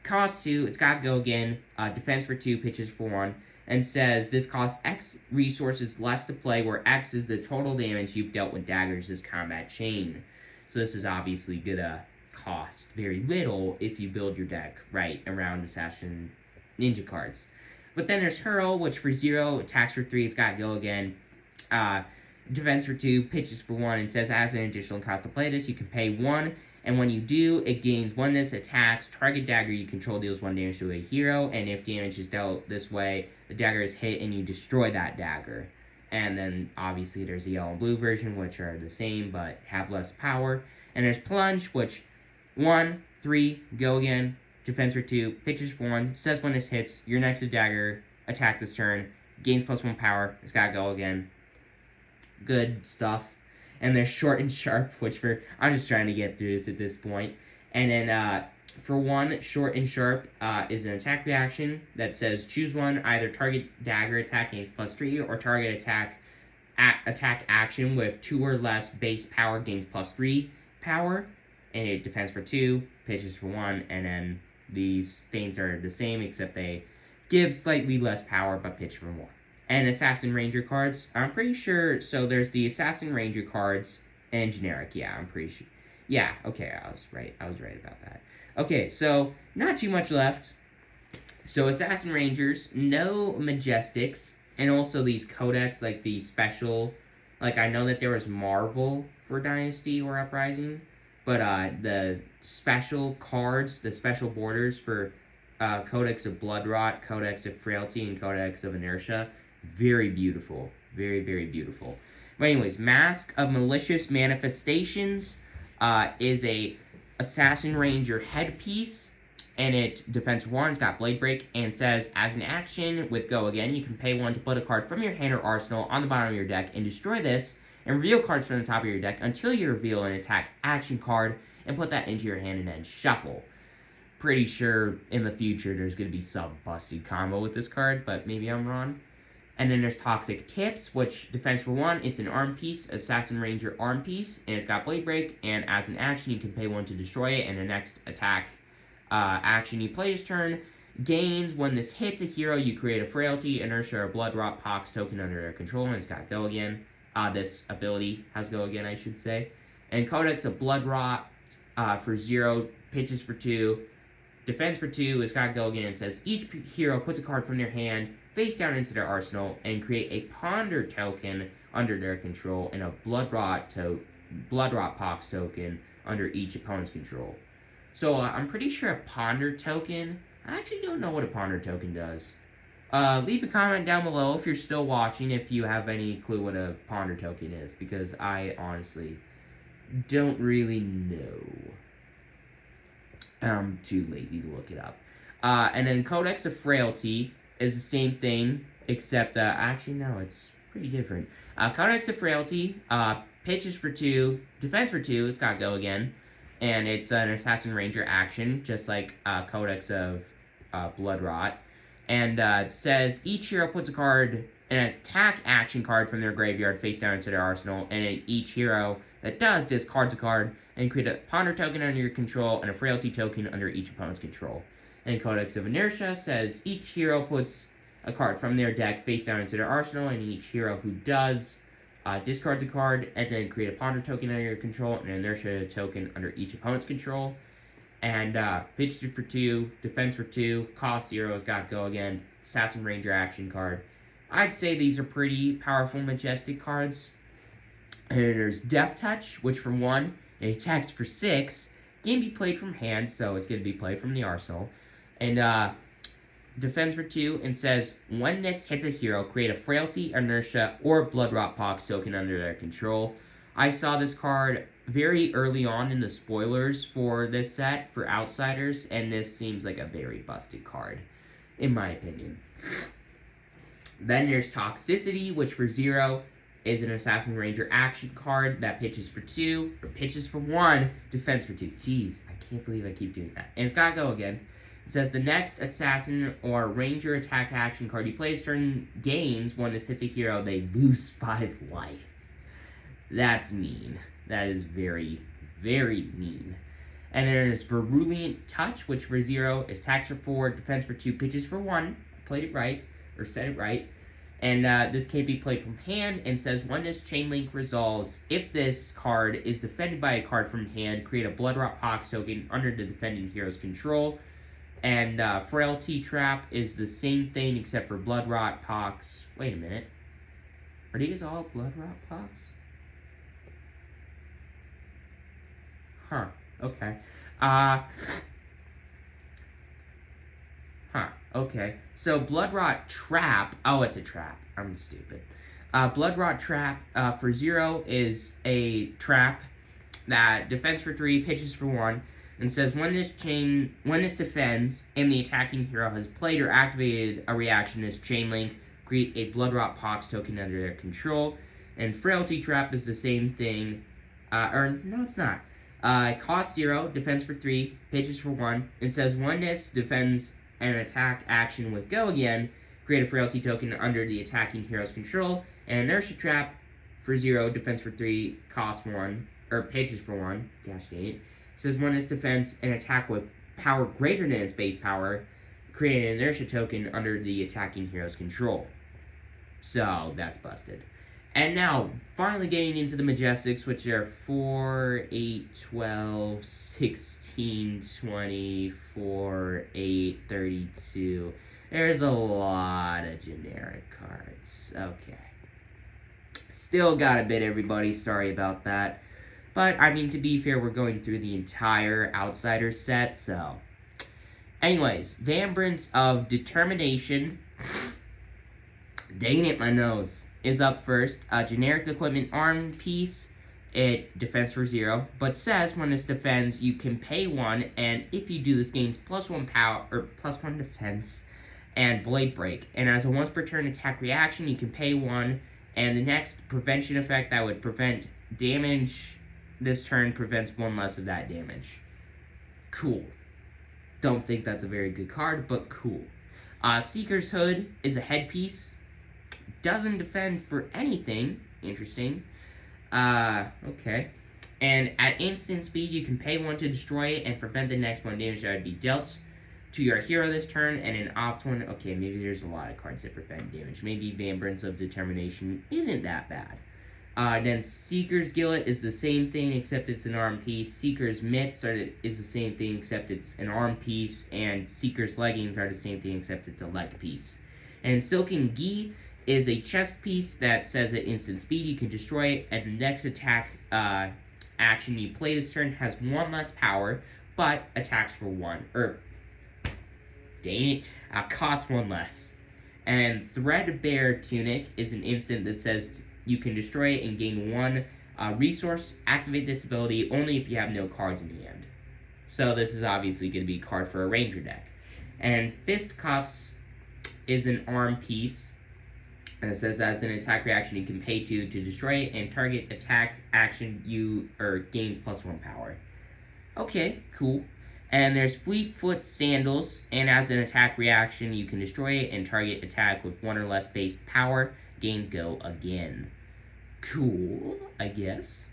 costs 2. It's got Go Again, defense for 2, pitches for 1, and says this costs X resources less to play, where X is the total damage you've dealt with daggers this combat chain. So this is obviously gonna cost very little if you build your deck right around Assassin Ninja cards. But then there's Hurl, which for 0, attacks for 3, it's got Go Again, defense for 2, pitches for 1, and says as an additional cost to play this, you can pay 1, and when you do, it gains 1 this, attacks, target dagger you control deals 1 damage to a hero, and if damage is dealt this way, the dagger is hit and you destroy that dagger. And then obviously there's the yellow and blue version, which are the same but have less power. And there's Plunge, which 1, 3, Go Again, defense for 2, pitches for 1, says when this hits, your next dagger attack this turn, gains +1 power, it's got Go Again. Good stuff. And there's Short and Sharp, which for, I'm just trying to get through this at this point. And then for 1, Short and Sharp is an attack reaction that says choose one, either target dagger attack gains +3, or target attack action with 2 or less base power gains +3 power. And it defends for 2, pitches for 1, and then these things are the same except they give slightly less power but pitch for more. And Assassin Ranger cards, I'm pretty sure, so there's the Assassin Ranger cards and generic, yeah, I'm pretty sure. Yeah, okay, I was right about that. Okay, so not too much left. So Assassin Rangers, no Majestics, and also these codex, like the special, like I know that there was Marvel for Dynasty or Uprising, but the special cards, the special borders for Codex of Bloodrot, Codex of Frailty, and Codex of Inertia, very beautiful. Very, very beautiful. But anyways, Mask of Malicious Manifestations is a Assassin Ranger headpiece, and it defense 1, it's got Blade Break, and says, as an action with Go Again, you can pay 1 to put a card from your hand or arsenal on the bottom of your deck and destroy this, and reveal cards from the top of your deck until you reveal an attack action card, and put that into your hand and then shuffle. Pretty sure in the future there's going to be some busted combo with this card, but maybe I'm wrong. And then there's Toxic Tips, which defense for 1, it's an arm piece, Assassin Ranger arm piece, and it's got Blade Break, and as an action you can pay 1 to destroy it, and the next attack action you play this turn gains, when this hits a hero, you create a Frailty, Inertia, or Bloodrot Pox token under their control, and it's got Go Again. This ability has Go Again, I should say. And Codex of Bloodrot for 0, pitches for 2, defense for 2, it's got Go Again, and says each hero puts a card from their hand face down into their arsenal and create a Ponder token under their control and a Bloodrot Pox token under each opponent's control. So I'm pretty sure a Ponder token, I actually don't know what a Ponder token does. Leave a comment down below if you're still watching, if you have any clue what a Ponder token is, because I honestly don't really know. I'm too lazy to look it up. And then Codex of Frailty is the same thing, except, actually, no, it's pretty different. Codex of Frailty, pitches for 2, defense for 2, it's got Go Again, and it's an Assassin Ranger action, just like Codex of Bloodrot. And it says each hero puts a card, an attack action card from their graveyard face down into their arsenal, and each hero that does discards a card and create a Ponder token under your control and a Frailty token under each opponent's control. And Codex of Inertia says each hero puts a card from their deck face down into their arsenal, and each hero who does discards a card, and then create a ponder token under your control, and an inertia token under each opponent's control. And pitch for 2, defense for 2, cost 0, got go again, Assassin Ranger action card. I'd say these are pretty powerful Majestic cards. And then there's Death Touch, which for 1, it attacks for 6, can be played from hand, so it's going to be played from the arsenal. And defense for 2, and says, when this hits a hero, create a Frailty, Inertia, or Bloodrot Pox token under their control. I saw this card very early on in the spoilers for this set, for Outsiders, and this seems like a very busted card, in my opinion. Then there's Toxicity, which for 0 is an Assassin Ranger action card that pitches for 2, or pitches for 1, defense for 2. Jeez, I can't believe I keep doing that. And it's gotta go again. It says the next Assassin or Ranger attack action card you play this turn gains when this hits a hero, they lose 5 life. That's mean. That is very, very mean. And then there's Virulent Touch, which for 0 is attacks for 4, defense for 2, pitches for 1. Played it right, or said it right. And this can't be played from hand, and says when this Chain Link resolves, if this card is defended by a card from hand, create a Bloodrot Pox token under the defending hero's control. And Frailty Trap is the same thing except for Bloodrot Pox. Wait a minute. Are these all Bloodrot Pox? Huh. Okay. Okay. So, Bloodrot Trap... Oh, it's a trap. I'm stupid. Bloodrot Trap, for 0, is a trap that defends for 3, pitches for 1, and says when this defends, and the attacking hero has played or activated a reaction as Chain Link, create a Bloodrot Pox token under their control. And Frailty Trap is the same thing. No, it's not. Cost 0, defense for 3, pitches for 1, and says when this defends an attack action with Go Again, create a Frailty token under the attacking hero's control. And Inertia Trap for 0, defense for 3, cost 1, or pitches for 1, gosh dang it. Says when this defense an attack with power greater than its base power, create an Inertia token under the attacking hero's control. So, that's busted. And now, finally getting into the Majestics, which are 4, 8, 12, 16, 24, 8, 32. There's a lot of generic cards. Okay. Still got a bit, everybody. Sorry about that. But, I mean, to be fair, we're going through the entire Outsider set, so... Anyways, Vambrance of Determination... Dang it, my nose. Is up first. A generic equipment arm piece. It defends for 0, but says when this defends, you can pay 1, and if you do this, gains +1 power, or +1 defense, and Blade Break. And as a once per turn attack reaction, you can pay 1, and the next prevention effect that would prevent damage this turn prevents 1 less of that damage. Cool. Don't think that's a very good card, but cool. Seeker's Hood is a headpiece. Doesn't defend for anything. Interesting. Okay. And at instant speed, you can pay 1 to destroy it and prevent the next 1 damage that would be dealt to your hero this turn. And an opt 1. Okay, maybe there's a lot of cards that prevent damage. Maybe Vambrance of Determination isn't that bad. Then Seeker's Gillet is the same thing, except it's an arm piece. Seeker's Mitts is the same thing, except it's an arm piece. And Seeker's Leggings are the same thing, except it's a leg piece. And Silken Gi is a chest piece that says at instant speed you can destroy it, and the next attack action you play this turn has 1 less power, but attacks for 1. Dang it, costs 1 less. And Threadbare Tunic is an instant that says you can destroy it and gain 1 resource. Activate this ability only if you have no cards in hand. So this is obviously going to be a card for a Ranger deck. And Fist Cuffs is an arm piece. And it says as an attack reaction, you can pay 2 to destroy it, and target attack action gains +1 power. Okay, cool. And there's Fleetfoot Sandals, and as an attack reaction, you can destroy it and target attack with 1 or less base power, gains Go Again. Cool, I guess.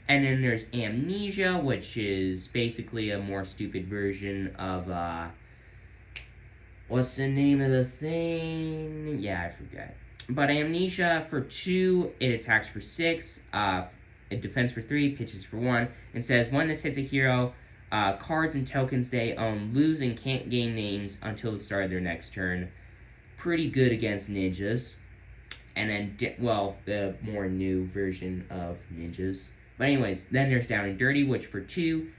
And then there's Amnesia, which is basically a more stupid version of What's the name of the thing? Yeah, I forget. But Amnesia for 2, it attacks for 6, it defends for 3, pitches for 1, and says when this hits a hero, cards and tokens they own lose and can't gain names until the start of their next turn. Pretty good against ninjas. And then, the more new version of ninjas. But anyways, then there's Down and Dirty, which for 2,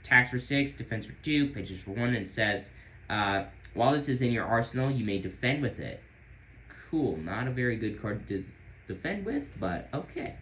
attacks for 6, defends for 2, pitches for 1, and says, while this is in your arsenal, you may defend with it. Cool, not a very good card to defend with, but okay.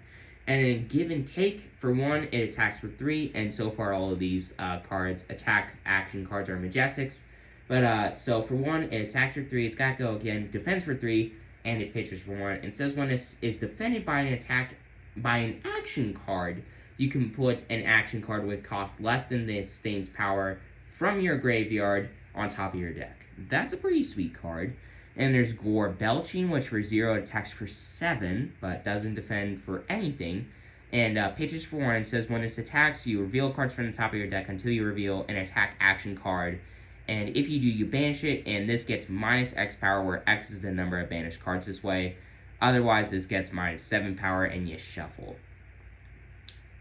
And then Give and Take for 1, it attacks for 3, and so far all of these cards, attack action cards, are Majestics. But so for 1, it attacks for 3, it's got to go again, defends for 3, and it pitches for 1. And says when this is defended by an action card, you can put an action card with cost less than the Stain's power from your graveyard on top of your deck. That's a pretty sweet card. And there's Gore Belching, which for 0 attacks for 7, but doesn't defend for anything. And pitches for 1, and says when this attacks, you reveal cards from the top of your deck until you reveal an attack action card. And if you do, you banish it, and this gets minus X power, where X is the number of banished cards this way. Otherwise, this gets minus 7 power, and you shuffle.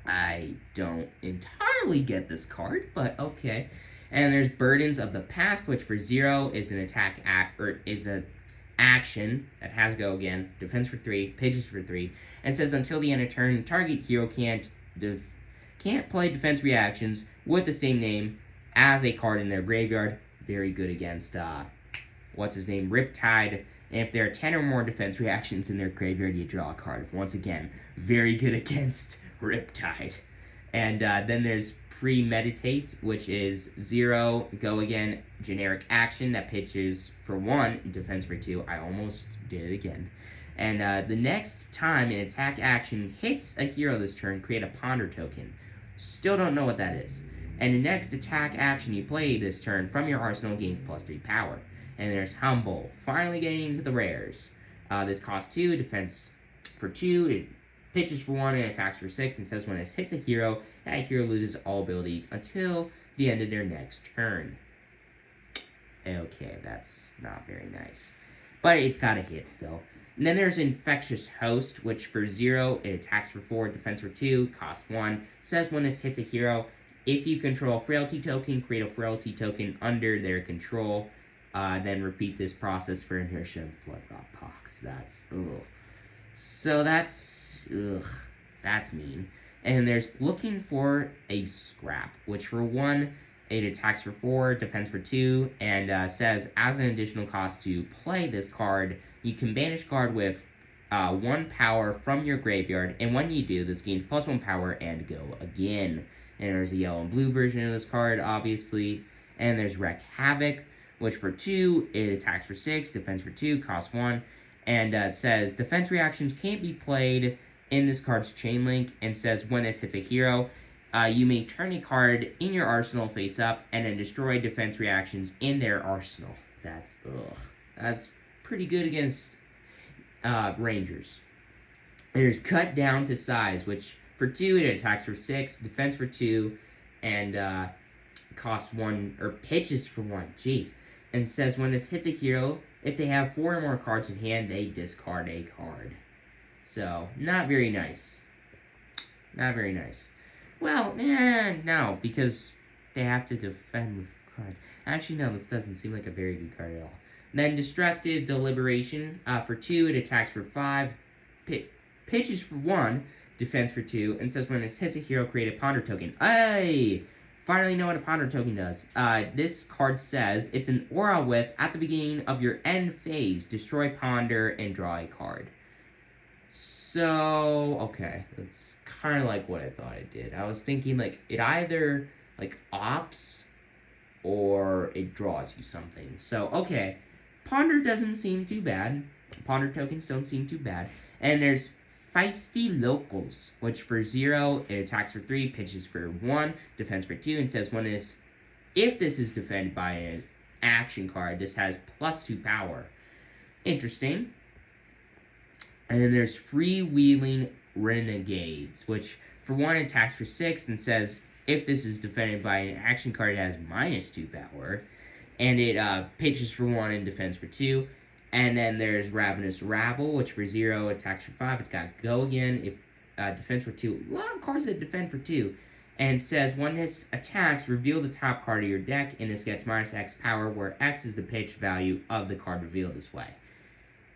I don't entirely get this card, but okay. And there's Burdens of the Past, which for 0 is an is an action that has to go again. Defends for 3, pitches for 3, and says until the end of turn, target hero can't play defense reactions with the same name as a card in their graveyard. Very good against Riptide. And if there are 10 or more defense reactions in their graveyard, you draw a card. Once again, very good against Riptide. And then there's Premeditate, which is 0, go again, generic action that pitches for 1, defends for 2. I almost did it again. And the next time an attack action hits a hero this turn, create a Ponder token. Still don't know what that is. And the next attack action you play this turn from your arsenal gains +3 power. And there's Humble, finally getting into the rares. This costs 2, defense for 2, it pitches for 1, and attacks for 6, and says when it hits a hero, that hero loses all abilities until the end of their next turn. Okay, that's not very nice. But it's got a hit still. And then there's Infectious Host, which for 0, it attacks for 4, defense for 2, costs 1. Says when this hits a hero, if you control a Frailty token, create a Frailty token under their control. Then repeat this process for Inertia and Bloodrot Pox. That's, ugh. So that's mean. And there's Looking for a Scrap, which for 1, it attacks for 4, defends for 2, and says as an additional cost to play this card, you can banish card with 1 power from your graveyard, and when you do, this gains +1 power and go again. And there's a yellow and blue version of this card, obviously. And there's Wreak Havoc, which for 2, it attacks for 6, defends for 2, costs 1, and says defense reactions can't be played in this card's chain link, and says when this hits a hero, you may turn a card in your arsenal face up and then destroy defense reactions in their arsenal. That's pretty good against Rangers. There's Cut Down to Size, which for 2, it attacks for 6, defense for 2, and costs 1, or pitches for 1, jeez. And says when this hits a hero, if they have 4 or more cards in hand, they discard a card. So, not very nice. Not very nice. Well, no, because they have to defend with cards. Actually, no, this doesn't seem like a very good card at all. Then Destructive Deliberation, for 2, it attacks for 5, pitches for 1, defense for 2, and says when it hits a hero, create a Ponder token. Hey! Finally know what a Ponder token does. This card says, it's an aura with, at the beginning of your end phase, destroy Ponder and draw a card. So, okay, that's kind of like what I thought it did. I was thinking, like, it either, like, ops or it draws you something. So, okay, Ponder doesn't seem too bad. Ponder tokens don't seem too bad. And there's Feisty Locals, which for 0, it attacks for 3, pitches for 1, defends for 2, and says if this is defended by an action card, this has +2 power. Interesting. And then there's Freewheeling Renegades, which for 1, attacks for 6, and says if this is defended by an action card, it has -2 power. and it pitches for 1 and defends for 2. And then there's Ravenous Rabble, which for 0 attacks for 5. It's got Go Again. It defends for 2. A lot of cards that defend for 2. And says when this attacks, reveal the top card of your deck, and this gets minus X power, where X is the pitch value of the card revealed this way.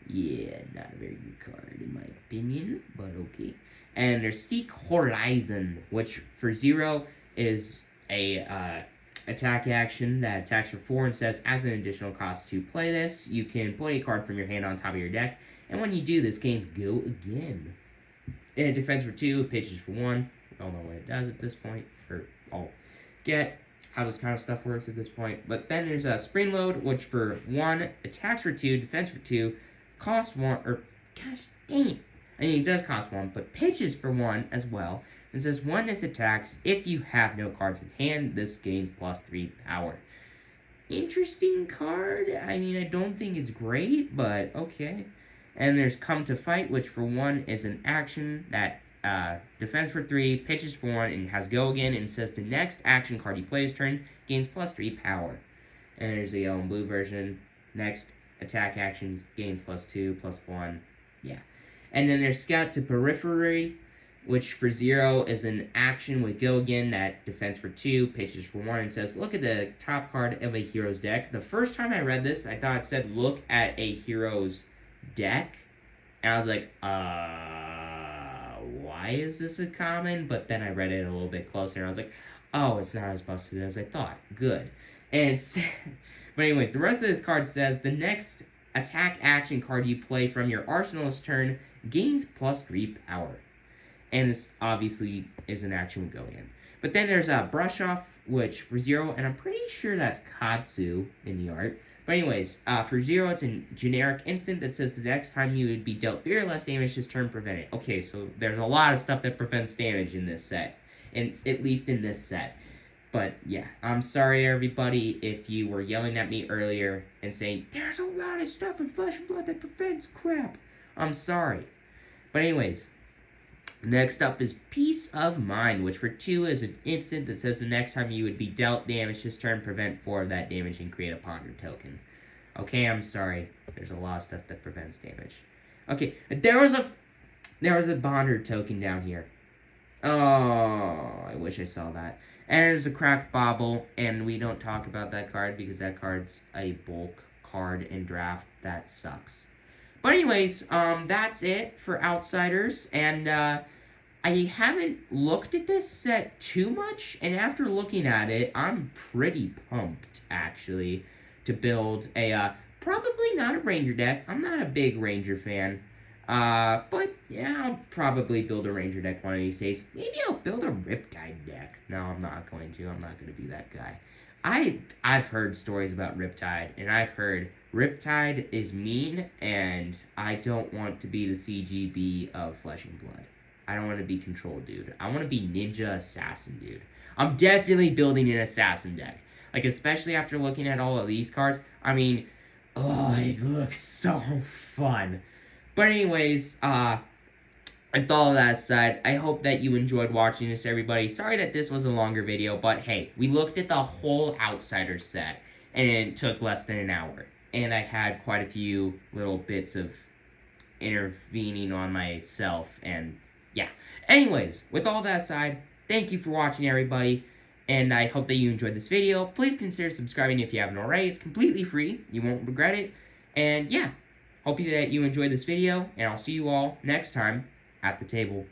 Yeah, not a very good card in my opinion, but okay. And there's Seek Horizon, which for 0 is a attack action that attacks for 4 and says, as an additional cost to play this, you can put a card from your hand on top of your deck, and when you do, this gains Go Again. And it defends for 2, it pitches for 1. I don't know what it does at this point, or I'll get how this kind of stuff works at this point. But then there's a Spring Load, which for 1, attacks for 2, defends for 2, costs 1, or gosh dang. I mean, it does cost 1, but pitches for 1 as well. It says, when this attacks, if you have no cards in hand, this gains +3 power. Interesting card. I mean, I don't think it's great, but okay. And there's Come to Fight, which for 1 is an action that defends for 3, pitches for 1, and has Go Again, and says the next action card you play this turn gains +3 power. And there's the yellow and blue version. Next attack action gains +2, +1. Yeah. And then there's Scout to Periphery, which for 0 is an action with Go Again that defends for 2, pitches for 1, and says, look at the top card of a hero's deck. The first time I read this, I thought it said, look at a hero's deck. And I was like, why is this a common? But then I read it a little bit closer, and I was like, oh, it's not as busted as I thought. Good. And it's... But anyways, the rest of this card says, the next attack action card you play from your arsenal this turn gains +3 power. And this obviously is an action with Go Again. But then there's a Brush Off, which for 0, and I'm pretty sure that's Katsu in the art. But anyways, for 0, it's a generic instant that says the next time you would be dealt 3 or less damage this turn, prevent it. Okay, so there's a lot of stuff that prevents damage in this set. And at least in this set. But yeah, I'm sorry everybody if you were yelling at me earlier and saying, there's a lot of stuff in Flesh and Blood that prevents crap. I'm sorry. But anyways, next up is Peace of Mind, which for 2 is an instant that says the next time you would be dealt damage this turn, prevent 4 of that damage and create a ponder token. Okay, I'm sorry. There's a lot of stuff that prevents damage. Okay, there was a ponder token down here. Oh, I wish I saw that. And there's a Cracked Bauble, and we don't talk about that card because that card's a bulk card in draft. That sucks. But anyways, that's it for Outsiders, and I haven't looked at this set too much, and after looking at it, I'm pretty pumped, actually, to build a, probably not a Ranger deck. I'm not a big Ranger fan. But yeah, I'll probably build a Ranger deck one of these days. Maybe I'll build a Riptide deck. No, I'm not going to. I'm not going to be that guy. I've heard stories about Riptide, and I've heard Riptide is mean, and I don't want to be the CGB of Flesh and Blood. I don't want to be Control Dude. I want to be Ninja Assassin Dude. I'm definitely building an Assassin deck. Like, especially after looking at all of these cards. I mean, oh, it looks so fun. But anyways, with all of that aside, I hope that you enjoyed watching this, everybody. Sorry that this was a longer video, but hey, we looked at the whole Outsiders set, and it took less than an hour. And I had quite a few little bits of intervening on myself, and yeah. Anyways, with all that aside, thank you for watching, everybody, and I hope that you enjoyed this video. Please consider subscribing if you haven't already. It's completely free. You won't regret it. And yeah. Hope that you enjoyed this video, and I'll see you all next time at the table.